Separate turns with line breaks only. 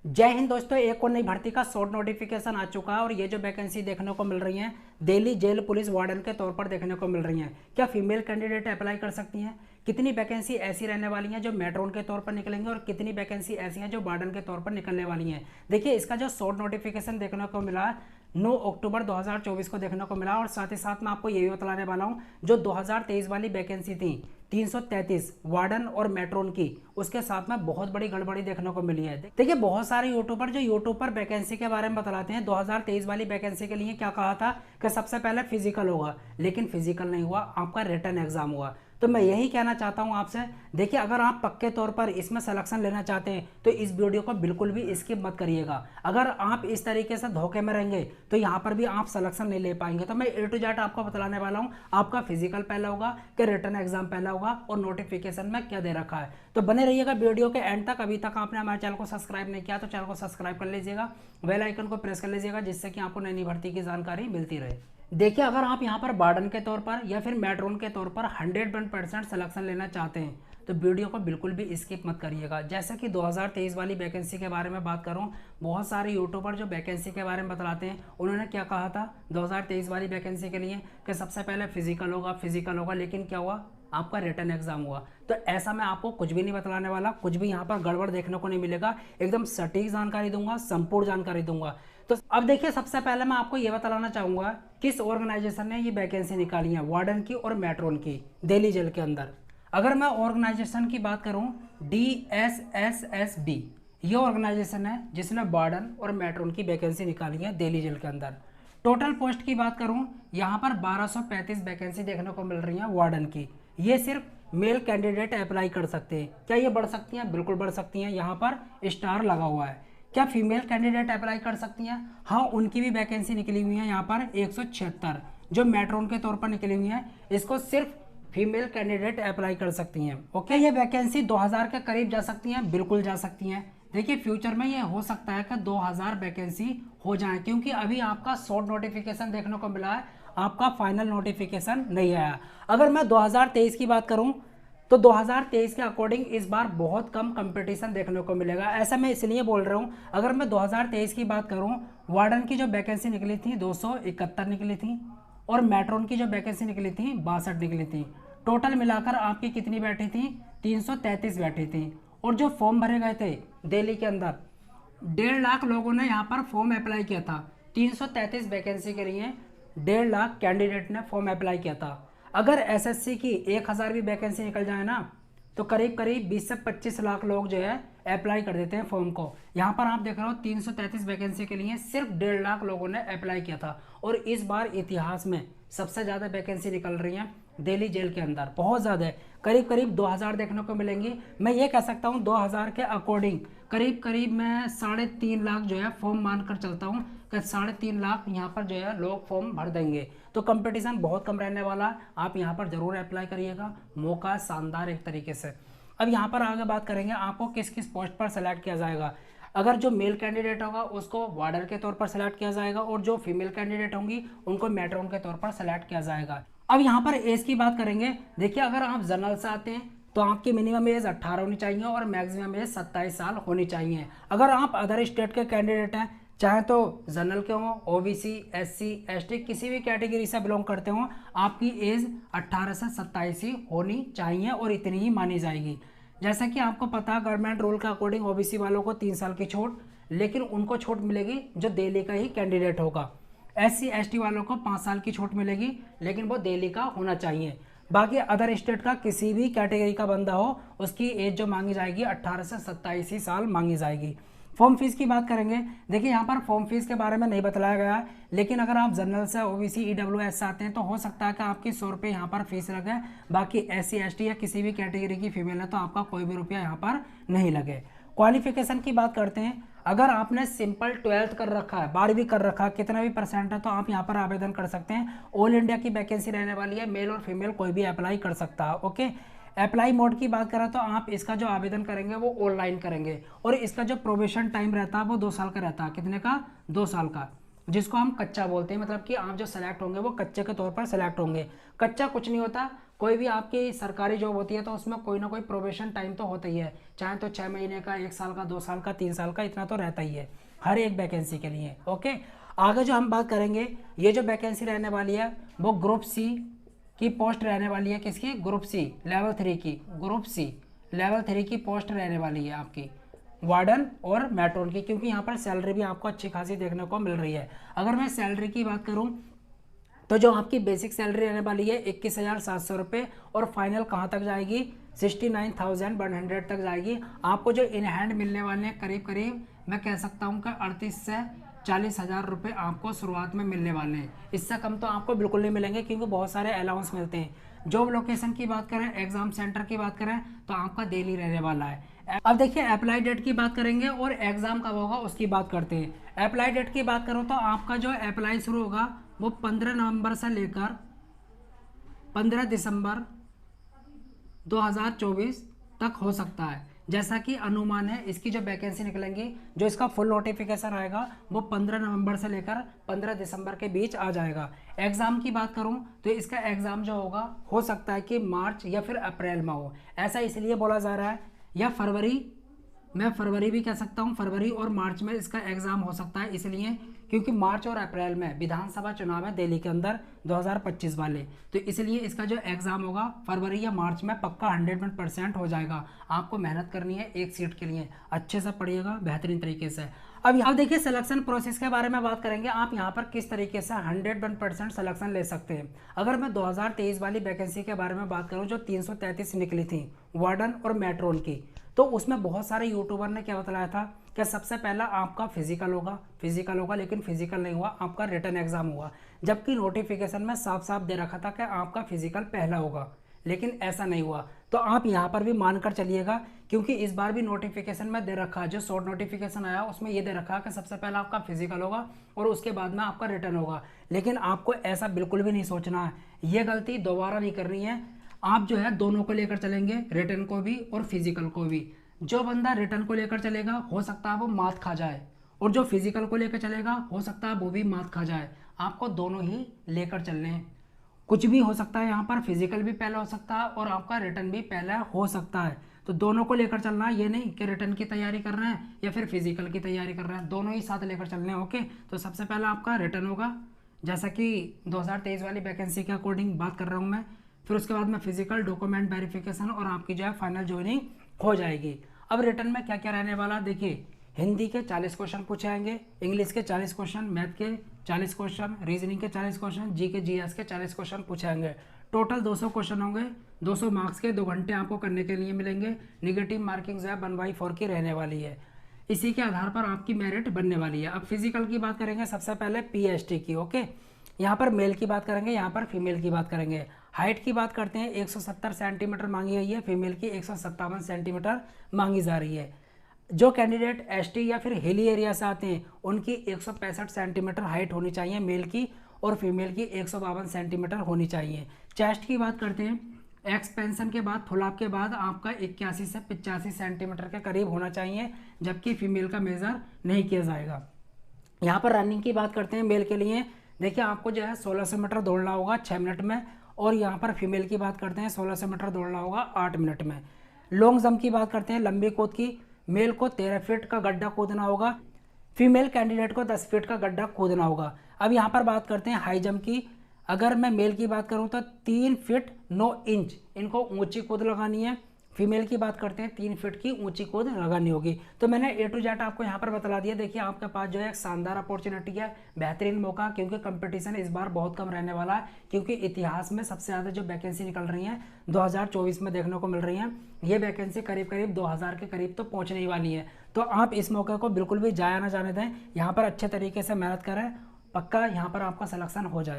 जय हिंद दोस्तों, एक और नई भर्ती का शॉर्ट नोटिफिकेशन आ चुका है और ये जो वैकेंसी देखने को मिल रही है दिल्ली जेल पुलिस वार्डन के तौर पर देखने को मिल रही हैं। क्या फीमेल कैंडिडेट अप्लाई कर सकती हैं? कितनी वैकेंसी ऐसी रहने वाली हैं जो मेट्रोन के तौर पर निकलेंगे और कितनी वैकेंसी ऐसी हैं जो वार्डन के तौर पर निकलने वाली हैं? देखिए, इसका जो शॉर्ट नोटिफिकेशन देखने को मिला है 9 अक्टूबर 2024 को देखने को मिला और साथ ही साथ मैं आपको ये भी बतलाने वाला हूँ जो 2023 वाली वैकेंसी थी 333 वार्डन और मेट्रोन की, उसके साथ में बहुत बड़ी गड़बड़ी देखने को मिली है। देखिए, बहुत सारे यूट्यूबर जो यूट्यूब पर वैकेंसी के बारे में बतलाते हैं 2023 वाली वैकेंसी के लिए क्या कहा था कि सबसे पहले फिजिकल होगा, लेकिन फिजिकल नहीं हुआ, आपका रिटन एग्जाम हुआ। तो मैं यही कहना चाहता हूं आपसे, देखिए अगर आप पक्के तौर पर इसमें सिलेक्शन लेना चाहते हैं तो इस वीडियो को बिल्कुल भी स्किप मत करिएगा। अगर आप इस तरीके से धोखे में रहेंगे तो यहाँ पर भी आप सिलेक्शन नहीं ले पाएंगे। तो मैं ए टू जेड आपको बतलाने वाला हूँ, आपका फिजिकल पहला होगा कि रिटन एग्जाम पहला होगा और नोटिफिकेशन में क्या दे रखा है। तो बने रहिएगा वीडियो के एंड तक। अभी तक आपने हमारे चैनल को सब्सक्राइब नहीं किया तो चैनल को सब्सक्राइब कर लीजिएगा, बेल आइकन को प्रेस कर लीजिएगा जिससे कि आपको नई नई भर्ती की जानकारी मिलती रहे। देखिए, अगर आप यहाँ पर वार्डन के तौर पर या फिर मेट्रोन के तौर पर 101% सिलेक्शन लेना चाहते हैं तो वीडियो को बिल्कुल भी स्किप मत करिएगा। जैसे कि 2023 वाली वैकेंसी के बारे में बात करूँ, बहुत सारे यूट्यूबर जो वैकेंसी के बारे में बतलाते हैं उन्होंने क्या कहा था 2023 वाली वैकेंसी के लिए कि सबसे पहले फिजिकल होगा, लेकिन क्या हुआ, आपका रिटन एग्जाम हुआ। तो ऐसा मैं आपको कुछ भी नहीं बतलाने वाला, कुछ भी यहाँ पर गड़बड़ देखने को नहीं मिलेगा, एकदम सटीक जानकारी दूंगा, संपूर्ण जानकारी दूंगा। तो अब देखिए, सबसे पहले मैं आपको ये बताना चाहूंगा किस ऑर्गेनाइजेशन ने ये वैकेंसी निकाली है वार्डन की और मेट्रोन की दिल्ली जेल के अंदर। अगर मैं ऑर्गेनाइजेशन की बात करूं, DSSSB ये ऑर्गेनाइजेशन है जिसने वार्डन और मेट्रोन की वैकेंसी निकाली है दिल्ली जेल के अंदर। टोटल पोस्ट की बात करूं, यहाँ पर 1235 वैकेंसी देखने को मिल रही है वार्डन की। ये सिर्फ मेल कैंडिडेट अप्लाई कर सकते हैं। क्या ये बढ़ सकती हैं? बिल्कुल बढ़ सकती हैं, यहाँ पर स्टार लगा हुआ है। क्या फीमेल कैंडिडेट अप्लाई कर सकती हैं? हाँ, उनकी भी वैकेंसी निकली हुई है यहाँ पर 176 जो मेट्रोन के तौर पर निकली हुई है। इसको सिर्फ फीमेल कैंडिडेट अप्लाई कर सकती हैं। ओके, ये वैकेंसी 2000 के करीब जा सकती हैं, बिल्कुल जा सकती हैं। देखिए, फ्यूचर में ये हो सकता है कि 2000 वैकेंसी हो जाए, क्योंकि अभी आपका शॉर्ट नोटिफिकेशन देखने को मिला है, आपका फाइनल नोटिफिकेशन नहीं आया। अगर मैं 2023 की बात करूं तो 2023 के अकॉर्डिंग इस बार बहुत कम कंपटीशन देखने को मिलेगा। ऐसा मैं इसलिए बोल रहा हूं, अगर मैं 2023 की बात करूं, वार्डन की जो वैकेंसी निकली थी 271 निकली थी और मेट्रोन की जो वैकेंसी निकली थी 62 निकली थी। टोटल मिलाकर आपकी कितनी बैठी थी? 333 बैठी थी। और जो फॉर्म भरे गए थे दिल्ली के अंदर, 1.5 लाख लोगों ने यहाँ पर फॉर्म अप्लाई किया था। 333 वैकेंसी के लिए 1.5 लाख कैंडिडेट ने फॉर्म अप्लाई किया था। अगर एसएससी की 1000 भी वैकेंसी निकल जाए ना तो करीब करीब 20 से 25 लाख लोग जो है अप्लाई कर देते हैं फॉर्म को। यहाँ पर आप देख रहे हो 333 वैकेंसी के लिए सिर्फ 1.5 लाख लोगों ने अप्लाई किया था। और इस बार इतिहास में सबसे ज़्यादा वैकेंसी निकल रही है दिल्ली जेल के अंदर, बहुत ज़्यादा है, करीब करीब 2000 देखने को मिलेंगी। मैं ये कह सकता हूँ 2000 के अकॉर्डिंग करीब करीब मैं 3.5 लाख जो है फॉर्म मानकर चलता हूँ कि 3.5 लाख यहाँ पर जो है लोग फॉर्म भर देंगे। तो कंपटीशन बहुत कम रहने वाला है, आप यहाँ पर जरूर अप्लाई करिएगा, मौका शानदार एक तरीके से। अब यहाँ पर आगे बात करेंगे आपको किस किस पोस्ट पर सेलेक्ट किया जाएगा। अगर जो मेल कैंडिडेट होगा उसको वार्डर के तौर पर सेलेक्ट किया जाएगा और जो फीमेल कैंडिडेट होंगी उनको मेट्रोन के तौर पर सेलेक्ट किया जाएगा। अब यहाँ पर एज की बात करेंगे। देखिए, अगर आप जनरल से आते हैं तो आपकी मिनिमम एज 18 होनी चाहिए और मैक्सिमम एज 27 साल होनी चाहिए। अगर आप अदर स्टेट के कैंडिडेट हैं, चाहे तो जनरल के हों, ओबीसी, एससी, एसटी, किसी भी कैटेगरी से बिलोंग करते हों, आपकी एज 18 से 27 ही होनी चाहिए और इतनी ही मानी जाएगी। जैसा कि आपको पता, गवर्नमेंट रूल के अकॉर्डिंग ओबीसी वालों को 3 साल की छूट, लेकिन उनको छूट मिलेगी जो दिल्ली का ही कैंडिडेट होगा। एससी एसटी वालों को 5 साल की छूट मिलेगी, लेकिन वो दिल्ली का होना चाहिए। बाकी अदर स्टेट का किसी भी कैटेगरी का बंदा हो, उसकी एज जो मांगी जाएगी 18 से 27 ही साल मांगी जाएगी। फॉर्म फीस की बात करेंगे। देखिए, यहाँ पर फॉर्म फीस के बारे में नहीं बताया गया है, लेकिन अगर आप जनरल से ओबीसी ईडब्ल्यूएस से आते हैं तो हो सकता है कि आपकी 100 रुपये यहाँ पर फीस लगे। बाकी एससी एसटी या किसी भी कैटेगरी की फीमेल है तो आपका कोई भी रुपया यहाँ पर नहीं लगे। क्वालिफिकेशन की बात करते हैं। अगर आपने सिंपल 12th कर रखा है, 12वीं कर रखा है, कितना भी परसेंट है, तो आप यहाँ पर आवेदन कर सकते हैं। ऑल इंडिया की वैकेंसी रहने वाली है, मेल और फीमेल कोई भी अप्लाई कर सकता है। ओके, अप्लाई मोड की बात करें तो आप इसका जो आवेदन करेंगे वो ऑनलाइन करेंगे और इसका जो प्रोबेशन टाइम रहता है वो 2 साल का रहता है। कितने का? 2 साल का, जिसको हम कच्चा बोलते हैं। मतलब कि आप जो सेलेक्ट होंगे वो कच्चे के तौर पर सेलेक्ट होंगे। कच्चा कुछ नहीं होता, कोई भी आपकी सरकारी जॉब होती है तो उसमें कोई ना कोई प्रोबेशन टाइम तो होता ही है, चाहे तो 6 महीने का, 1 साल का, 2 साल का, 3 साल का, इतना तो रहता ही है हर एक वैकेंसी के लिए। ओके, आगे जो हम बात करेंगे, ये जो वैकेंसी रहने वाली है वो ग्रुप सी की पोस्ट रहने वाली है। किसकी? ग्रुप सी लेवल 3 की, ग्रुप सी लेवल 3 की पोस्ट रहने वाली है आपकी वार्डन और मैट्रोन की, क्योंकि यहाँ पर सैलरी भी आपको अच्छी खासी देखने को मिल रही है। अगर मैं सैलरी की बात करूँ तो जो आपकी बेसिक सैलरी रहने वाली है 21,700 रुपये, और फाइनल कहाँ तक जाएगी? 69,100 तक जाएगी। आपको जो इन हैंड मिलने वाले हैं करीब करीब मैं कह सकता हूँ कि 38 से 40,000 रुपये आपको शुरुआत में मिलने वाले हैं। इससे कम तो आपको बिल्कुल नहीं मिलेंगे, क्योंकि बहुत सारे अलाउंस मिलते हैं। जॉब लोकेशन की बात करें, एग्जाम सेंटर की बात करें तो आपका दिल्ली रहने वाला है। अब देखिए अप्लाई डेट की बात करेंगे और एग्जाम कब होगा उसकी बात करते हैं। अप्लाई डेट की बात करो तो आपका जो अप्लाई शुरू होगा वो 15 नवंबर से लेकर 15 दिसंबर 2024 तक हो सकता है। जैसा कि अनुमान है इसकी जो वैकेंसी निकलेंगी, जो इसका फुल नोटिफिकेशन आएगा वो 15 नवंबर से लेकर 15 दिसंबर के बीच आ जाएगा। एग्ज़ाम की बात करूं तो इसका एग्ज़ाम जो होगा हो सकता है कि मार्च या फिर अप्रैल में हो। ऐसा इसलिए बोला जा रहा है, या फरवरी, मैं फरवरी भी कह सकता हूँ, फरवरी और मार्च में इसका एग्ज़ाम हो सकता है, इसलिए क्योंकि मार्च और अप्रैल में विधानसभा चुनाव है दिल्ली के अंदर 2025 वाले, तो इसलिए इसका जो एग्ज़ाम होगा फरवरी या मार्च में पक्का 100% हो जाएगा। आपको मेहनत करनी है एक सीट के लिए, अच्छे से पढ़िएगा बेहतरीन तरीके से। अब देखिए सिलेक्शन प्रोसेस के बारे में बात करेंगे। आप यहाँ पर किस तरीके से 101% सिलेक्शन ले सकते हैं। अगर मैं 2023 वाली वैकेंसी के बारे में बात करूँ जो 333 निकली थी वार्डन और मैट्रोन की, तो उसमें बहुत सारे यूट्यूबर ने क्या बताया था कि सबसे पहला आपका फिजिकल होगा, लेकिन फिजिकल नहीं हुआ, आपका रिटन एग्जाम हुआ। जबकि नोटिफिकेशन में साफ साफ दे रखा था कि आपका फिजिकल पहला होगा, लेकिन ऐसा नहीं हुआ। तो आप यहाँ पर भी मानकर चलिएगा, क्योंकि इस बार भी नोटिफिकेशन में दे रखा, जो शॉर्ट नोटिफिकेशन आया उसमें ये दे रखा कि सबसे पहला आपका फिजिकल होगा और उसके बाद में आपका रिटन होगा। लेकिन आपको ऐसा बिल्कुल भी नहीं सोचना है, ये गलती दोबारा नहीं करनी है। आप जो है दोनों को लेकर चलेंगे, रिटन को भी और फिजिकल को भी। जो बंदा रिटन को लेकर चलेगा हो सकता है वो मात खा जाए, और जो फिजिकल को लेकर चलेगा हो सकता है वो भी मात खा जाए। आपको दोनों ही लेकर चलने हैं, कुछ भी हो सकता है। यहाँ पर फिजिकल भी पहले हो सकता है और आपका रिटन भी पहले हो सकता है, तो दोनों को लेकर चलना है। ये नहीं कि रिटन की तैयारी कर रहे हैं या फिर फिजिकल की तैयारी कर रहे हैं, दोनों ही साथ लेकर चलने हैं। ओके, तो सबसे पहला आपका रिटन होगा, जैसा कि 2023 वाली वैकेंसी के अकॉर्डिंग बात कर रहा हूँ मैं। फिर उसके बाद में फिजिकल, डॉक्यूमेंट वेरिफिकेशन और आपकी जो है फाइनल ज्वाइनिंग हो जाएगी। अब रिटर्न में क्या क्या रहने वाला, देखिए हिंदी के 40 क्वेश्चन पूछे जाएंगे, इंग्लिश के 40 क्वेश्चन, मैथ के 40 क्वेश्चन, रीजनिंग के 40 क्वेश्चन, जी के जीएस के 40 क्वेश्चन पूछे जाएंगे। टोटल 200 क्वेश्चन होंगे, 200 मार्क्स के, 2 घंटे आपको करने के लिए मिलेंगे। निगेटिव मार्किंग जो है 1/4 की रहने वाली है, इसी के आधार पर आपकी मेरिट बनने वाली है। अब फिजिकल की बात करेंगे, सबसे पहले PST की। ओके, यहाँ पर मेल की बात करेंगे, यहाँ पर फीमेल की बात करेंगे। हाइट की बात करते हैं, 170 सेंटीमीटर मांगी गई है, फीमेल की 157 सेंटीमीटर मांगी जा रही है। जो कैंडिडेट ST या फिर हिली एरिया से आते हैं उनकी 165 सेंटीमीटर हाइट होनी चाहिए मेल की, और फीमेल की 152 सेंटीमीटर होनी चाहिए। चेस्ट की बात करते हैं, एक्सपेंशन के बाद, फुलअप के बाद आपका 81 से 85 सेंटीमीटर के करीब होना चाहिए, जबकि फीमेल का मेजर नहीं किया जाएगा। यहाँ पर रनिंग की बात करते हैं मेल के लिए, देखिए आपको जो है 1600 मीटर दौड़ना होगा 6 मिनट में, और यहाँ पर फीमेल की बात करते हैं 1600 मीटर दौड़ना होगा 8 मिनट में। लॉन्ग जंप की बात करते हैं, लंबी कूद की, मेल को 13 फीट का गड्ढा कूदना होगा, फीमेल कैंडिडेट को 10 फीट का गड्ढा कूदना होगा। अब यहाँ पर बात करते हैं हाई जंप की। अगर मैं मेल की बात करूँ तो 3 फीट 9 इंच इनको ऊंची कूद लगानी है, फीमेल की बात करते हैं 3 फीट की ऊंची कूद लगानी होगी। तो मैंने A to Z आपको यहाँ पर बता दिया। देखिए आपके पास जो है एक शानदार अपॉर्चुनिटी है, बेहतरीन मौका, क्योंकि कंपटीशन इस बार बहुत कम रहने वाला है, क्योंकि इतिहास में सबसे ज़्यादा जो वैकेंसी निकल रही हैं 2024 में देखने को मिल रही हैं। ये वैकेंसी करीब करीब 2000 के करीब तो पहुँचने ही वाली है। तो आप इस मौके को बिल्कुल भी जाया ना जाने दें, यहाँ पर अच्छे तरीके से मेहनत करें, पक्का यहाँ पर आपका सिलेक्शन हो जाए।